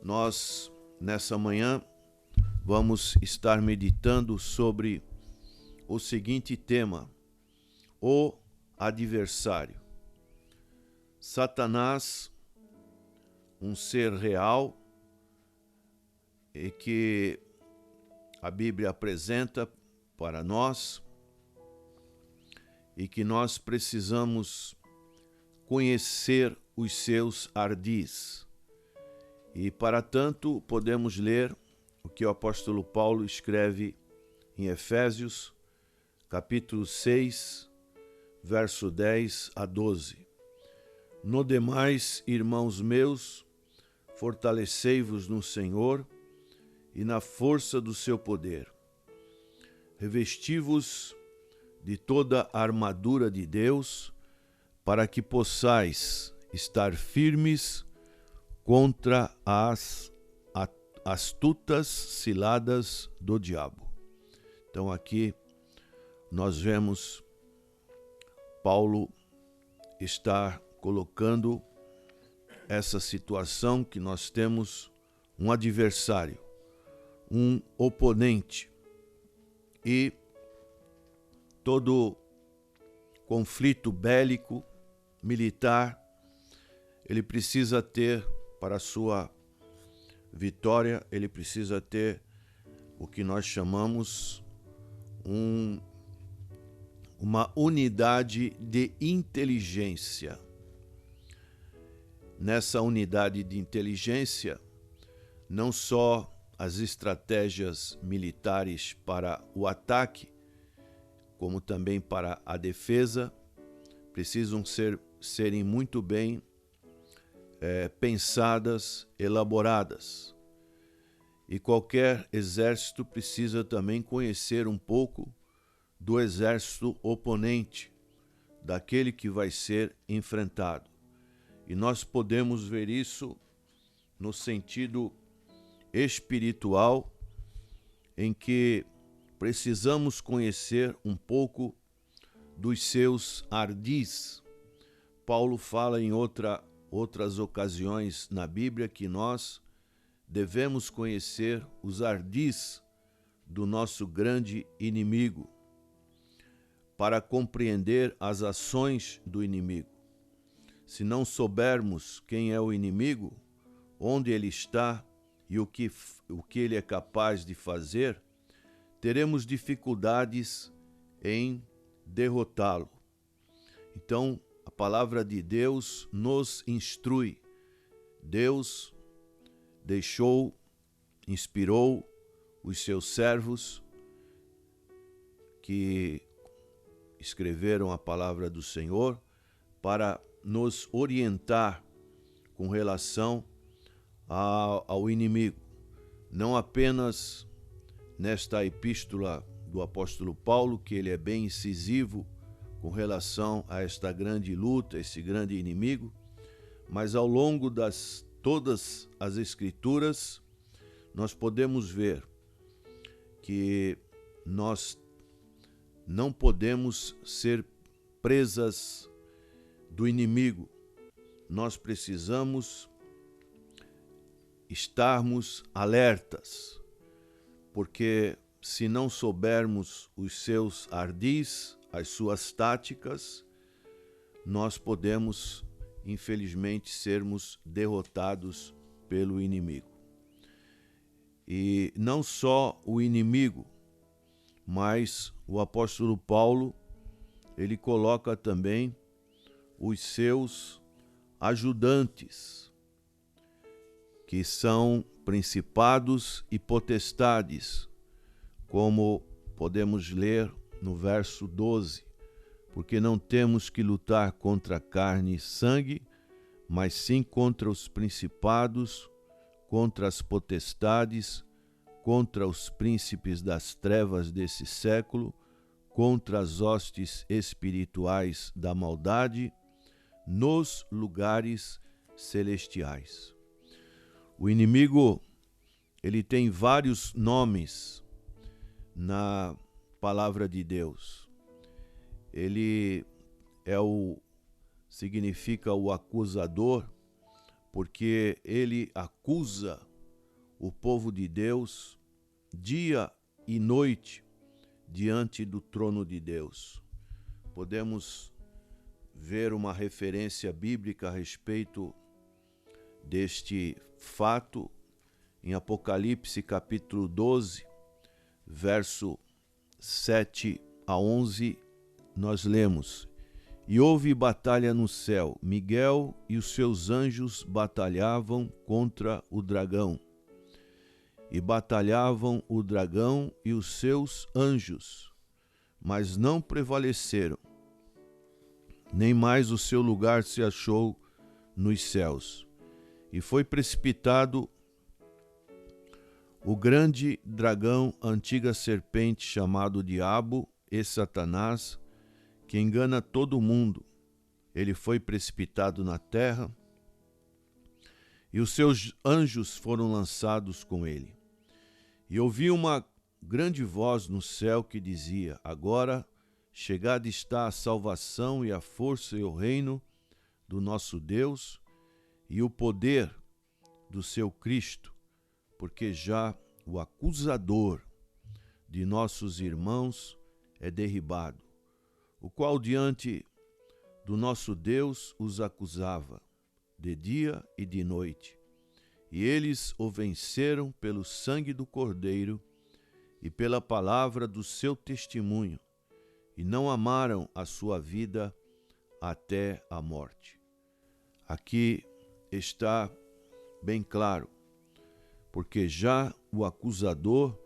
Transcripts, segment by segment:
Nós, nessa manhã, vamos estar meditando sobre o seguinte tema: o adversário. Satanás, um ser real e que a Bíblia apresenta para nós e que nós precisamos conhecer os seus ardis. E para tanto podemos ler o que o apóstolo Paulo escreve em Efésios, capítulo 6, verso 10 a 12. No demais, irmãos meus, fortalecei-vos no Senhor e na força do seu poder. Revesti-vos de toda a armadura de Deus, para que possais estar firmes contra as astutas ciladas do diabo. Então aqui nós vemos Paulo estar colocando essa situação que nós temos um adversário, um oponente, e todo conflito bélico, militar, ele precisa ter, para a sua vitória, ele precisa ter o que nós chamamos uma unidade de inteligência. Nessa unidade de inteligência, não só as estratégias militares para o ataque, como também para a defesa, precisam serem muito bem pensadas, elaboradas. E qualquer exército precisa também conhecer um pouco do exército oponente, daquele que vai ser enfrentado. E nós podemos ver isso no sentido espiritual, em que precisamos conhecer um pouco dos seus ardis. Paulo fala em outras ocasiões na Bíblia que nós devemos conhecer os ardis do nosso grande inimigo, para compreender as ações do inimigo. Se não soubermos quem é o inimigo, onde ele está e o que ele é capaz de fazer, teremos dificuldades em derrotá-lo. Então, a palavra de Deus nos instrui. Deus inspirou os seus servos que escreveram a palavra do Senhor para nos orientar com relação ao inimigo. Não apenas nesta epístola do apóstolo Paulo, que ele é bem incisivo com relação a esta grande luta, esse grande inimigo, mas ao longo das todas as Escrituras, nós podemos ver que nós não podemos ser presas do inimigo. Nós precisamos estarmos alertas, porque se não soubermos os seus ardis, as suas táticas, nós podemos, infelizmente, sermos derrotados pelo inimigo. E não só o inimigo, mas o apóstolo Paulo, ele coloca também os seus ajudantes, que são principados e potestades, como podemos ler no verso 12, porque não temos que lutar contra carne e sangue, mas sim contra os principados, contra as potestades, contra os príncipes das trevas desse século, contra as hostes espirituais da maldade nos lugares celestiais. O inimigo, ele tem vários nomes na palavra de Deus. Ele significa o acusador, porque ele acusa o povo de Deus dia e noite diante do trono de Deus. Podemos ver uma referência bíblica a respeito deste fato em Apocalipse capítulo 12, verso 7 a 11, nós lemos: E houve batalha no céu, Miguel e os seus anjos batalhavam contra o dragão. E batalhavam o dragão e os seus anjos, mas não prevaleceram, nem mais o seu lugar se achou nos céus. E foi precipitado o grande dragão, a antiga serpente, chamado Diabo e Satanás, que engana todo mundo. Ele foi precipitado na terra, e os seus anjos foram lançados com ele. E ouvi uma grande voz no céu que dizia: Agora chegada está a salvação e a força e o reino do nosso Deus e o poder do seu Cristo, porque já o acusador de nossos irmãos é derribado, o qual diante do nosso Deus os acusava, de dia e de noite. E eles o venceram pelo sangue do Cordeiro e pela palavra do seu testemunho, e não amaram a sua vida até a morte. Aqui está bem claro, porque já o acusador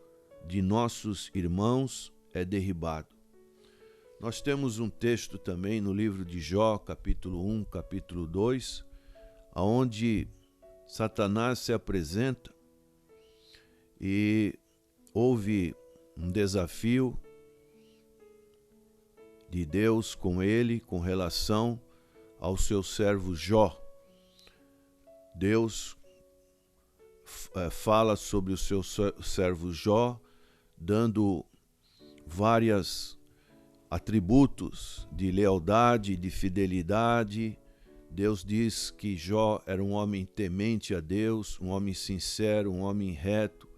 de nossos irmãos é derribado. Nós temos um texto também no livro de Jó, capítulo 1, capítulo 2, onde Satanás se apresenta e houve um desafio de Deus com ele com relação ao seu servo Jó. Deus fala sobre o seu servo Jó, dando vários atributos de lealdade, de fidelidade. Deus diz que Jó era um homem temente a Deus, um homem sincero, um homem reto,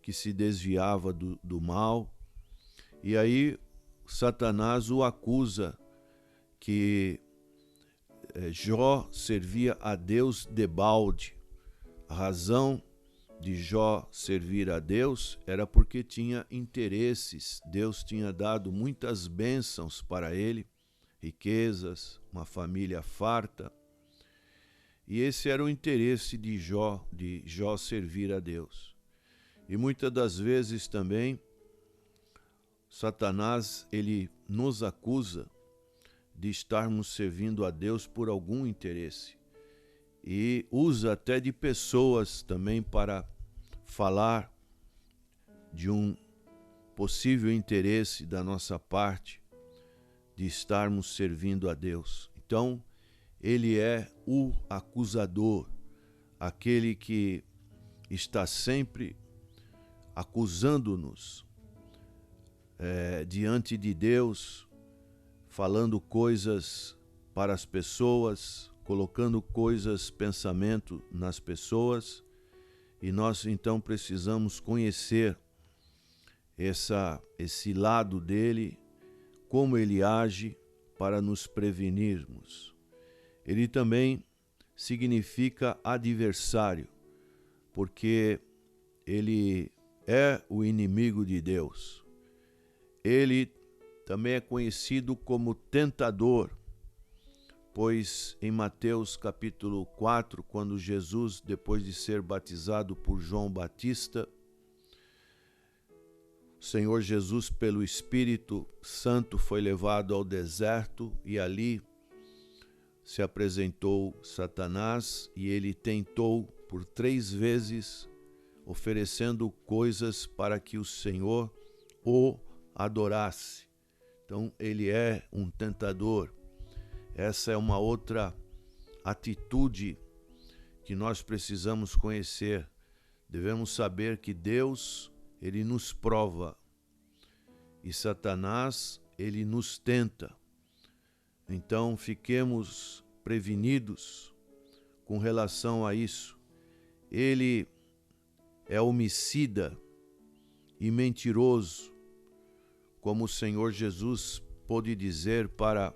que se desviava do mal. E aí Satanás o acusa que Jó servia a Deus debalde. A razão de Jó servir a Deus era porque tinha interesses. Deus tinha dado muitas bênçãos para ele, riquezas, uma família farta. E esse era o interesse de Jó servir a Deus. E muitas das vezes também Satanás, ele nos acusa de estarmos servindo a Deus por algum interesse. E usa até de pessoas também para falar de um possível interesse da nossa parte de estarmos servindo a Deus. Então, ele é o acusador, aquele que está sempre acusando-nos diante de Deus, falando coisas para as pessoas, colocando coisas, pensamento nas pessoas, e nós então precisamos conhecer esse lado dele, como ele age para nos prevenirmos. Ele também significa adversário, porque ele é o inimigo de Deus. Ele também é conhecido como tentador, pois em Mateus capítulo 4, quando Jesus, depois de ser batizado por João Batista, o Senhor Jesus, pelo Espírito Santo, foi levado ao deserto e ali se apresentou Satanás e ele tentou por 3 vezes, oferecendo coisas para que o Senhor o adorasse. Então ele é um tentador. Essa é uma outra atitude que nós precisamos conhecer. Devemos saber que Deus, ele nos prova, e Satanás, ele nos tenta. Então fiquemos prevenidos com relação a isso. Ele é homicida e mentiroso, como o Senhor Jesus pôde dizer para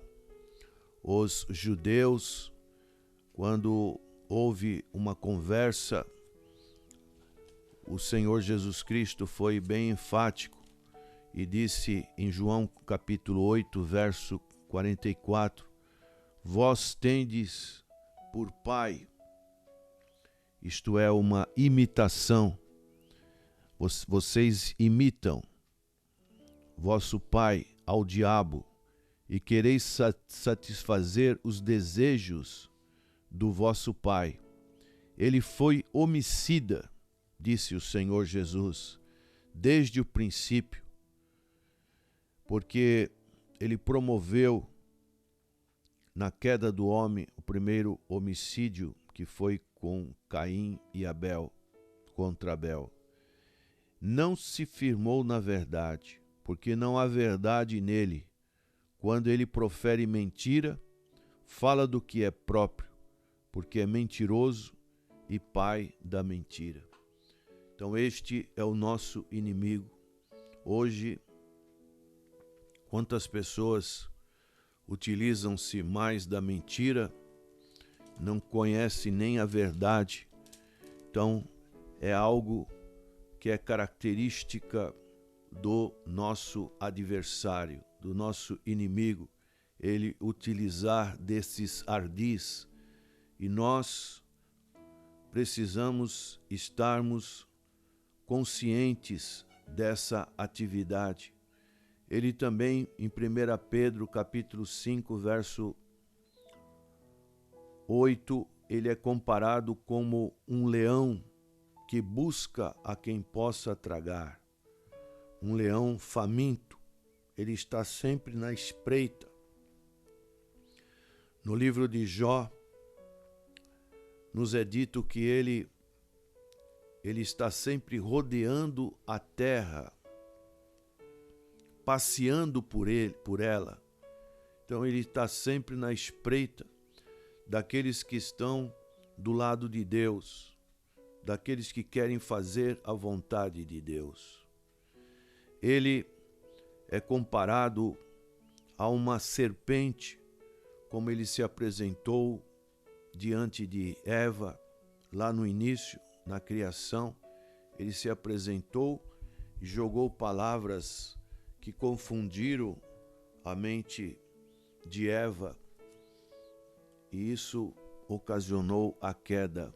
os judeus quando houve uma conversa. O Senhor Jesus Cristo foi bem enfático e disse em João capítulo 8, verso 44, vós tendes por pai, isto é, uma imitação, vocês imitam vosso pai ao diabo e quereis satisfazer os desejos do vosso pai. Ele foi homicida, disse o Senhor Jesus, desde o princípio, porque ele promoveu na queda do homem o primeiro homicídio, que foi com Caim e Abel, contra Abel. Não se firmou na verdade, porque não há verdade nele. Quando ele profere mentira, fala do que é próprio, porque é mentiroso e pai da mentira. Então este é o nosso inimigo. Hoje, quantas pessoas utilizam-se mais da mentira, não conhecem nem a verdade. Então é algo que é característica do nosso adversário, do nosso inimigo, ele utilizar desses ardis, e nós precisamos estarmos conscientes dessa atividade. Ele também, em 1 Pedro, capítulo 5, verso 8, ele é comparado como um leão que busca a quem possa tragar. Um leão faminto, ele está sempre na espreita. No livro de Jó, nos é dito que ele está sempre rodeando a terra, passeando por ela. Então ele está sempre na espreita daqueles que estão do lado de Deus, daqueles que querem fazer a vontade de Deus. Ele é comparado a uma serpente, como ele se apresentou diante de Eva, lá no início, na criação. Ele se apresentou e jogou palavras que confundiram a mente de Eva, e isso ocasionou a queda.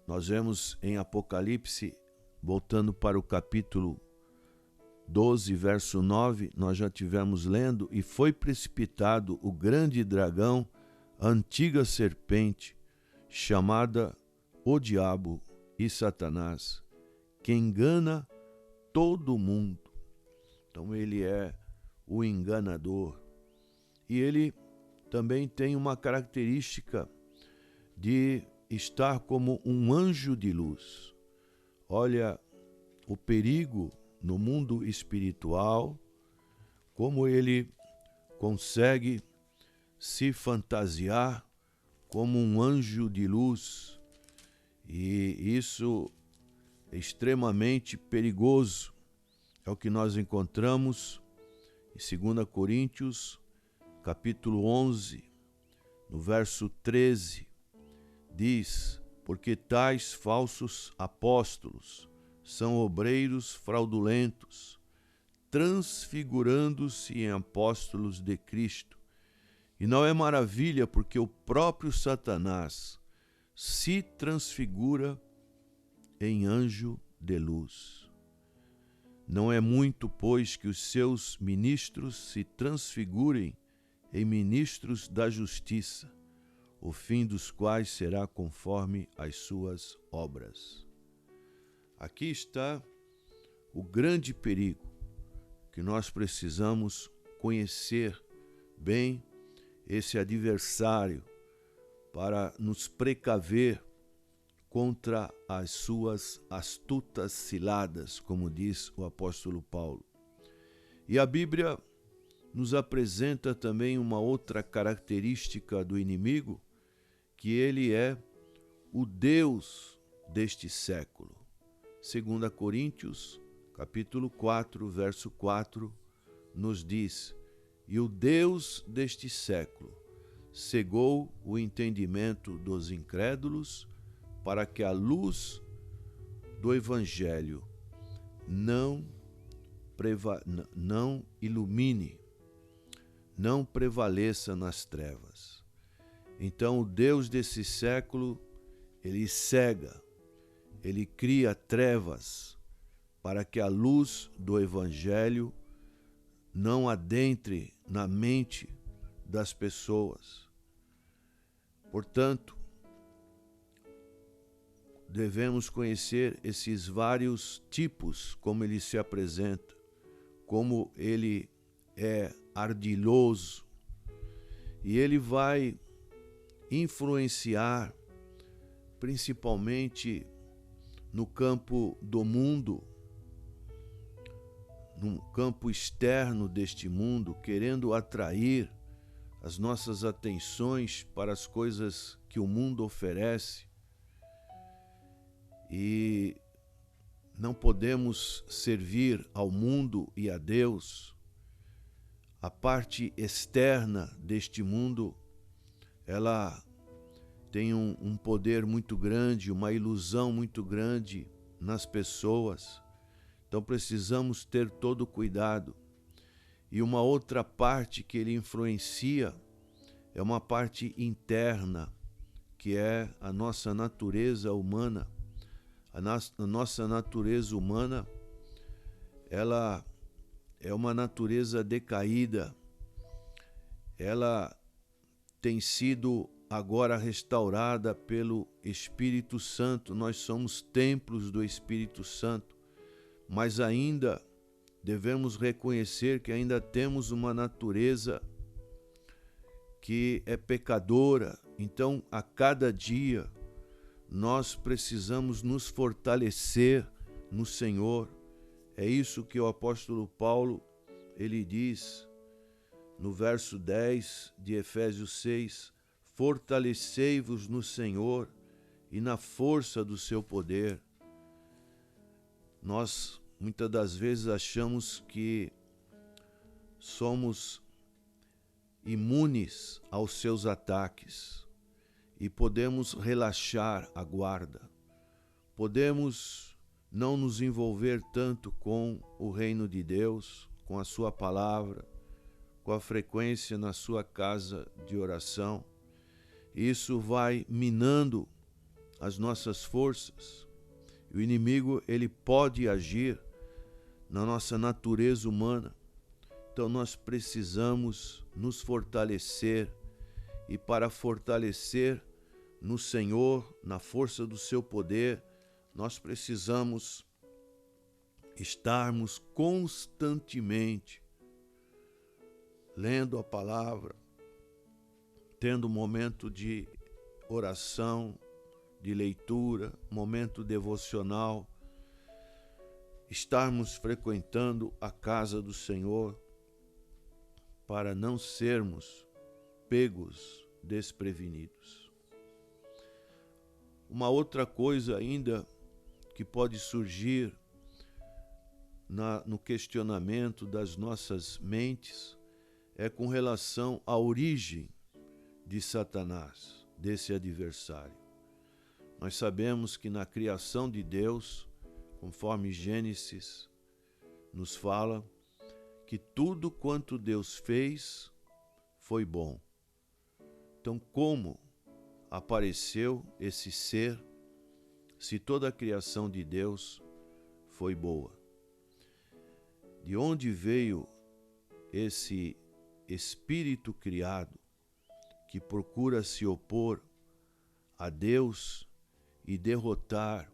Nós vemos em Apocalipse, voltando para o capítulo 12, verso 9, nós já tivemos lendo, e foi precipitado o grande dragão, a antiga serpente, chamada o diabo e Satanás, que engana todo mundo. Então ele é o enganador. E ele também tem uma característica de estar como um anjo de luz. Olha o perigo no mundo espiritual, como ele consegue se fantasiar como um anjo de luz, e isso é extremamente perigoso. É o que nós encontramos em 2 Coríntios, capítulo 11, no verso 13, diz: porque tais falsos apóstolos são obreiros fraudulentos, transfigurando-se em apóstolos de Cristo. E não é maravilha, porque o próprio Satanás se transfigura em anjo de luz. Não é muito, pois, que os seus ministros se transfigurem em ministros da justiça, o fim dos quais será conforme as suas obras. Aqui está o grande perigo, que nós precisamos conhecer bem esse adversário para nos precaver contra as suas astutas ciladas, como diz o apóstolo Paulo. E a Bíblia nos apresenta também uma outra característica do inimigo, que ele é o Deus deste século. 2 Coríntios, capítulo 4, verso 4, nos diz: "E o Deus deste século cegou o entendimento dos incrédulos, para que a luz do Evangelho não ilumine, não prevaleça nas trevas." Então, o Deus desse século, ele cega, ele cria trevas para que a luz do Evangelho não adentre na mente das pessoas. Portanto, devemos conhecer esses vários tipos, como ele se apresenta, como ele é ardilhoso, e ele vai influenciar principalmente no campo do mundo, no campo externo deste mundo, querendo atrair as nossas atenções para as coisas que o mundo oferece. E não podemos servir ao mundo e a Deus. A parte externa deste mundo, ela tem um poder muito grande, uma ilusão muito grande nas pessoas. Então precisamos ter todo o cuidado. E uma outra parte que ele influencia é uma parte interna, que é a nossa natureza humana. A nossa natureza humana, ela é uma natureza decaída. Ela tem sido agora restaurada pelo Espírito Santo. Nós somos templos do Espírito Santo, mas ainda devemos reconhecer que ainda temos uma natureza que é pecadora. Então, a cada dia, nós precisamos nos fortalecer no Senhor. É isso que o apóstolo Paulo, ele diz no verso 10 de Efésios 6, fortalecei-vos no Senhor e na força do seu poder. Nós, muitas das vezes, achamos que somos imunes aos seus ataques e podemos relaxar a guarda. Podemos não nos envolver tanto com o reino de Deus, com a sua palavra, com a frequência na sua casa de oração. Isso vai minando as nossas forças. O inimigo, ele pode agir na nossa natureza humana. Então nós precisamos nos fortalecer, e para fortalecer no Senhor, na força do seu poder, nós precisamos estarmos constantemente lendo a palavra, tendo um momento de oração, de leitura, momento devocional, estarmos frequentando a casa do Senhor para não sermos pegos desprevenidos. Uma outra coisa ainda que pode surgir no questionamento das nossas mentes é com relação à origem de Satanás, desse adversário. Nós sabemos que na criação de Deus, conforme Gênesis nos fala, que tudo quanto Deus fez foi bom. Então, como apareceu esse ser, se toda a criação de Deus foi boa? De onde veio esse espírito criado que procura se opor a Deus e derrotar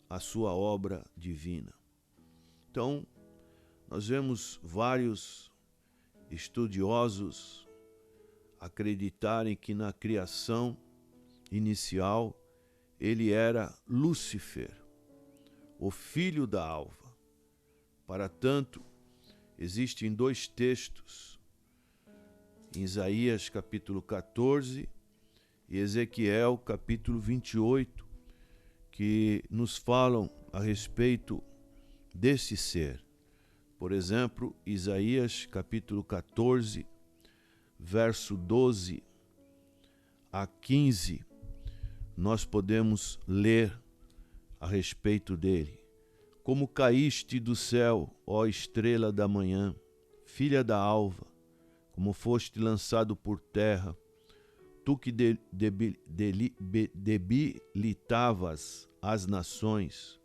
a sua obra divina? Então, nós vemos vários estudiosos acreditarem que na criação inicial ele era Lúcifer, o filho da alva. Para tanto, existem 2 textos, em Isaías capítulo 14 e Ezequiel capítulo 28, que nos falam a respeito desse ser. Por exemplo, Isaías capítulo 14, verso 12 a 15, nós podemos ler a respeito dele. Como caíste do céu, ó estrela da manhã, filha da alva, como foste lançado por terra, tu que debilitavas as nações,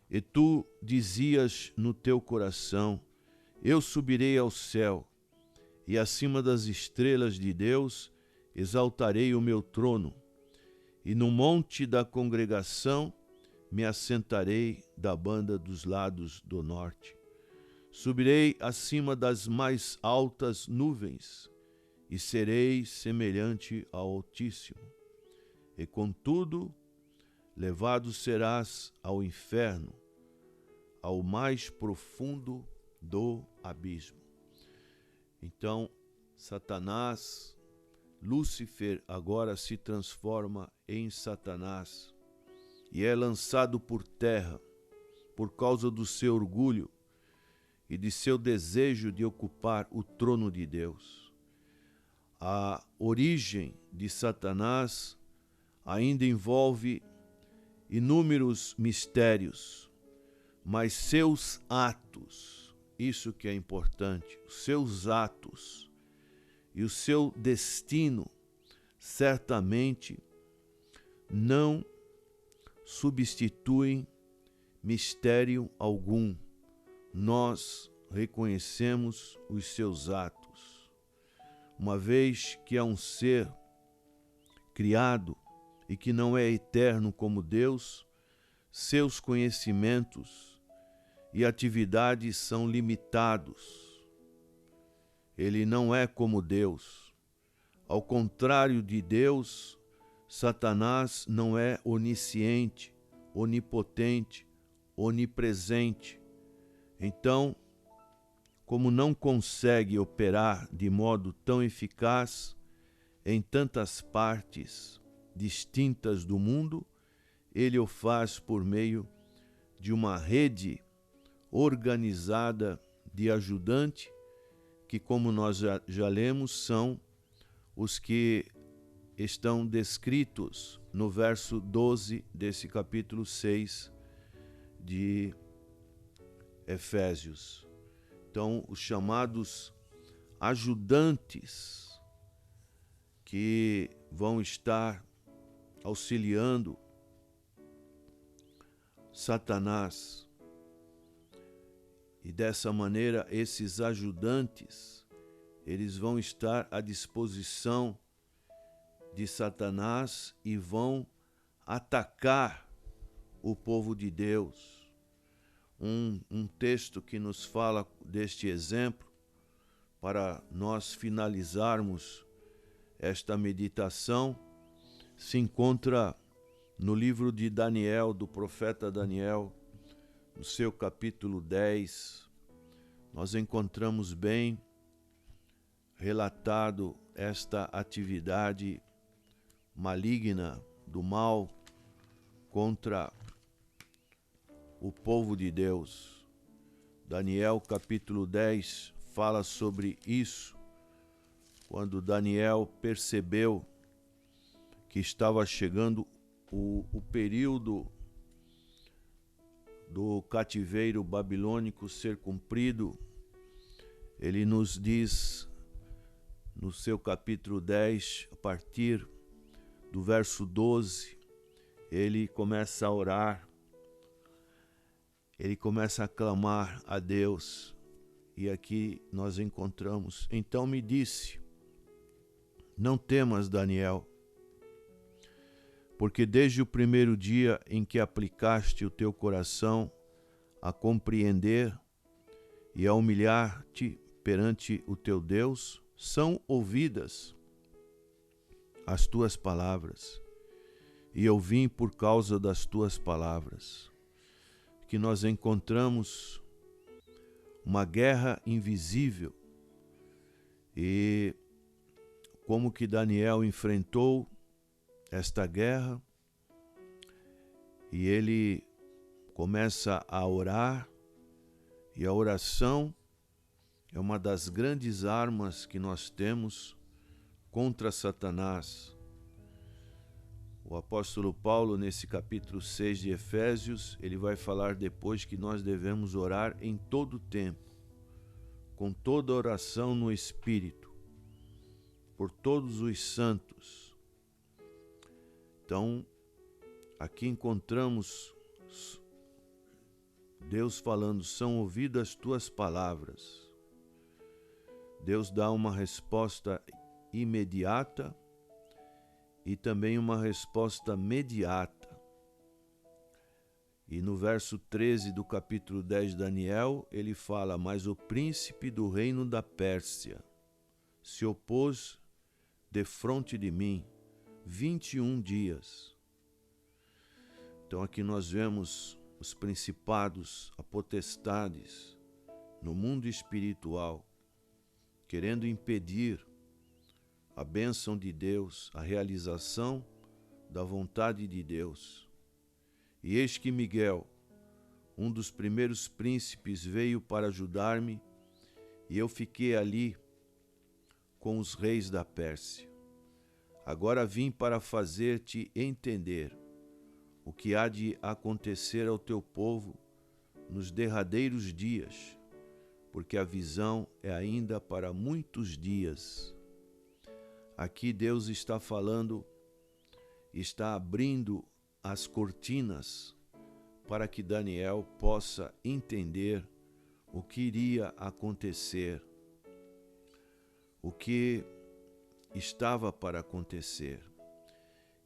e tu dizias no teu coração, eu subirei ao céu, e acima das estrelas de Deus exaltarei o meu trono, e no monte da congregação me assentarei da banda dos lados do norte. Subirei acima das mais altas nuvens, e serei semelhante ao Altíssimo. E contudo, levado serás ao inferno, ao mais profundo do abismo. Então, Satanás, Lúcifer agora se transforma em Satanás e é lançado por terra por causa do seu orgulho e de seu desejo de ocupar o trono de Deus. A origem de Satanás ainda envolve inúmeros mistérios, mas seus atos, isso que é importante, os seus atos e o seu destino certamente não substituem mistério algum. Nós reconhecemos os seus atos. Uma vez que é um ser criado e que não é eterno como Deus, seus conhecimentos e atividades são limitados. Ele não é como Deus. Ao contrário de Deus, Satanás não é onisciente, onipotente, onipresente. Então, como não consegue operar de modo tão eficaz em tantas partes distintas do mundo, ele o faz por meio de uma rede organizada de ajudante, que, como nós já lemos, são os que estão descritos no verso 12 desse capítulo 6 de Efésios. Então, os chamados ajudantes que vão estar auxiliando Satanás. E dessa maneira, esses ajudantes, eles vão estar à disposição de Satanás e vão atacar o povo de Deus. Um texto que nos fala deste exemplo, para nós finalizarmos esta meditação, se encontra no livro de Daniel, do profeta Daniel, no seu capítulo 10. Nós encontramos bem relatado esta atividade maligna do mal contra o povo de Deus. Daniel capítulo 10 fala sobre isso, quando Daniel percebeu que estava chegando o período do cativeiro babilônico ser cumprido. Ele nos diz no seu capítulo 10, a partir do verso 12, ele começa a orar, ele começa a clamar a Deus. E aqui nós encontramos: então me disse, não temas, Daniel, porque desde o primeiro dia em que aplicaste o teu coração a compreender e a humilhar-te perante o teu Deus, são ouvidas as tuas palavras, e eu vim por causa das tuas palavras. Que nós encontramos uma guerra invisível, e como que Daniel enfrentou esta guerra, e ele começa a orar, e a oração é uma das grandes armas que nós temos contra Satanás. O apóstolo Paulo, nesse capítulo 6 de Efésios, ele vai falar depois que nós devemos orar em todo o tempo, com toda oração no Espírito, por todos os santos. Então, aqui encontramos Deus falando, são ouvidas as tuas palavras. Deus dá uma resposta imediata e também uma resposta mediata. E no verso 13 do capítulo 10 de Daniel, ele fala, mas o príncipe do reino da Pérsia se opôs defronte de mim 21 dias. Então aqui nós vemos os principados, as potestades no mundo espiritual, querendo impedir a bênção de Deus, a realização da vontade de Deus. E eis que Miguel, um dos primeiros príncipes, veio para ajudar-me, e eu fiquei ali com os reis da Pérsia. Agora vim para fazer-te entender o que há de acontecer ao teu povo nos derradeiros dias, porque a visão é ainda para muitos dias. Aqui Deus está falando, está abrindo as cortinas para que Daniel possa entender o que iria acontecer, o que estava para acontecer.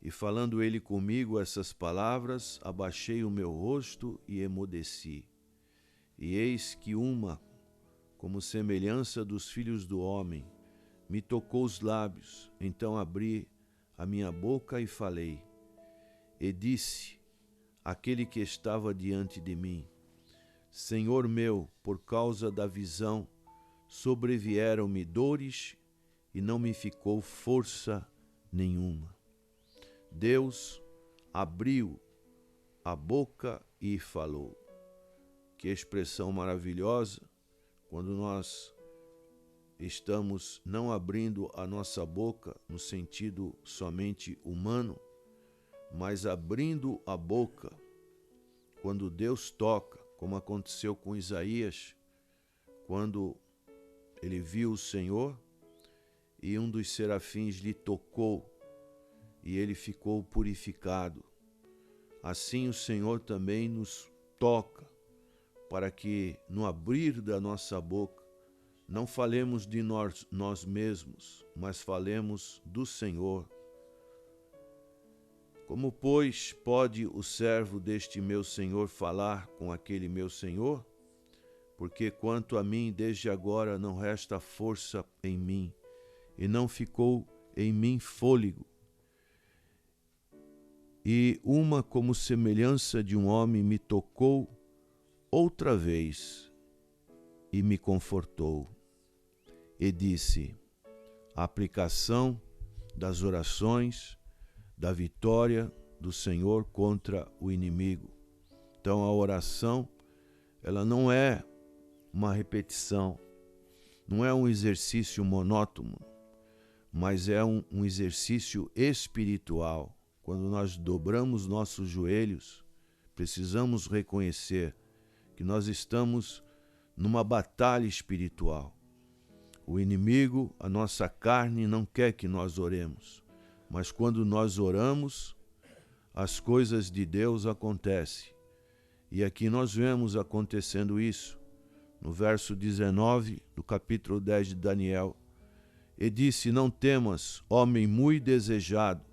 E falando ele comigo essas palavras, abaixei o meu rosto e emudeci. E eis que uma, como semelhança dos filhos do homem, me tocou os lábios. Então abri a minha boca e falei. E disse aquele que estava diante de mim, Senhor meu, por causa da visão, sobrevieram-me dores e não me ficou força nenhuma. Deus abriu a boca e falou. Que expressão maravilhosa, quando nós estamos não abrindo a nossa boca no sentido somente humano, mas abrindo a boca quando Deus toca, como aconteceu com Isaías, quando ele viu o Senhor e um dos serafins lhe tocou e ele ficou purificado. Assim o Senhor também nos toca, para que no abrir da nossa boca não falemos de nós mesmos, mas falemos do Senhor. Como, pois, pode o servo deste meu Senhor falar com aquele meu Senhor? Porque quanto a mim, desde agora não resta força em mim, e não ficou em mim fôlego. E uma como semelhança de um homem me tocou outra vez e me confortou. E disse, a aplicação das orações, da vitória do Senhor contra o inimigo. Então a oração, ela não é uma repetição, não é um exercício monótono, mas é um exercício espiritual. Quando nós dobramos nossos joelhos, precisamos reconhecer que nós estamos numa batalha espiritual. O inimigo, a nossa carne, não quer que nós oremos. Mas quando nós oramos, as coisas de Deus acontecem. E aqui nós vemos acontecendo isso. No verso 19 do capítulo 10 de Daniel. E disse, não temas, homem muito desejado,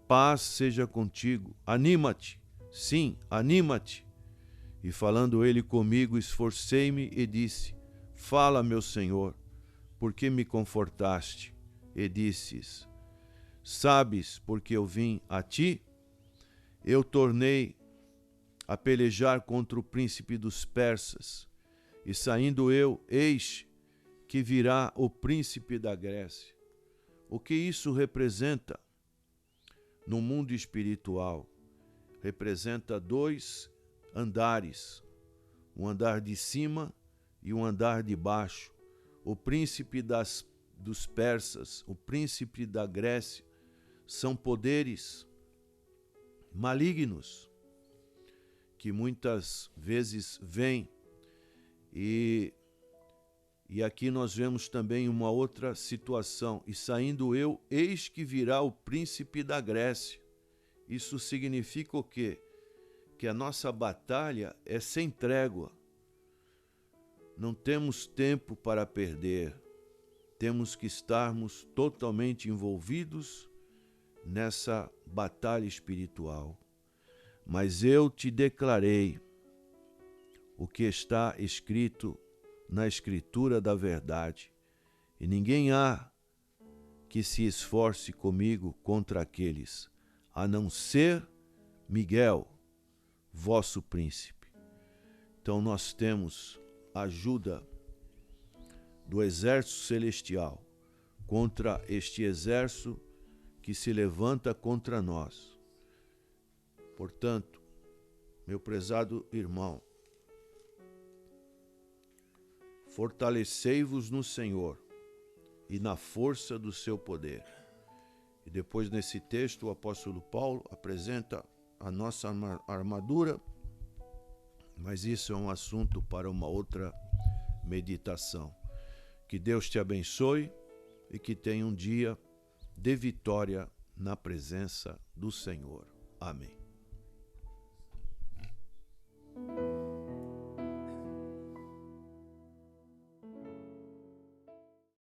paz seja contigo, anima-te, sim, anima-te. E falando ele comigo, esforcei-me e disse, fala, meu Senhor, por que me confortaste? E disses, sabes porque eu vim a ti? Eu tornei a pelejar contra o príncipe dos persas, e saindo eu, eis que virá o príncipe da Grécia. O que isso representa no mundo espiritual? representa dois andares, um andar de cima e um andar de baixo. O príncipe dos persas, o príncipe da Grécia, são poderes malignos que muitas vezes vêm. E aqui nós vemos também uma outra situação. E saindo eu, eis que virá o príncipe da Grécia. Isso significa o quê? Que a nossa batalha é sem trégua. Não temos tempo para perder. Temos que estarmos totalmente envolvidos nessa batalha espiritual. Mas eu te declarei o que está escrito na Escritura da verdade, e ninguém há que se esforce comigo contra aqueles, a não ser Miguel, vosso príncipe. Então nós temos ajuda do exército celestial contra este exército que se levanta contra nós. Portanto, meu prezado irmão, fortalecei-vos no Senhor e na força do seu poder. E depois, nesse texto, o apóstolo Paulo apresenta a nossa armadura, mas isso é um assunto para uma outra meditação. Que Deus te abençoe e que tenha um dia de vitória na presença do Senhor. Amém.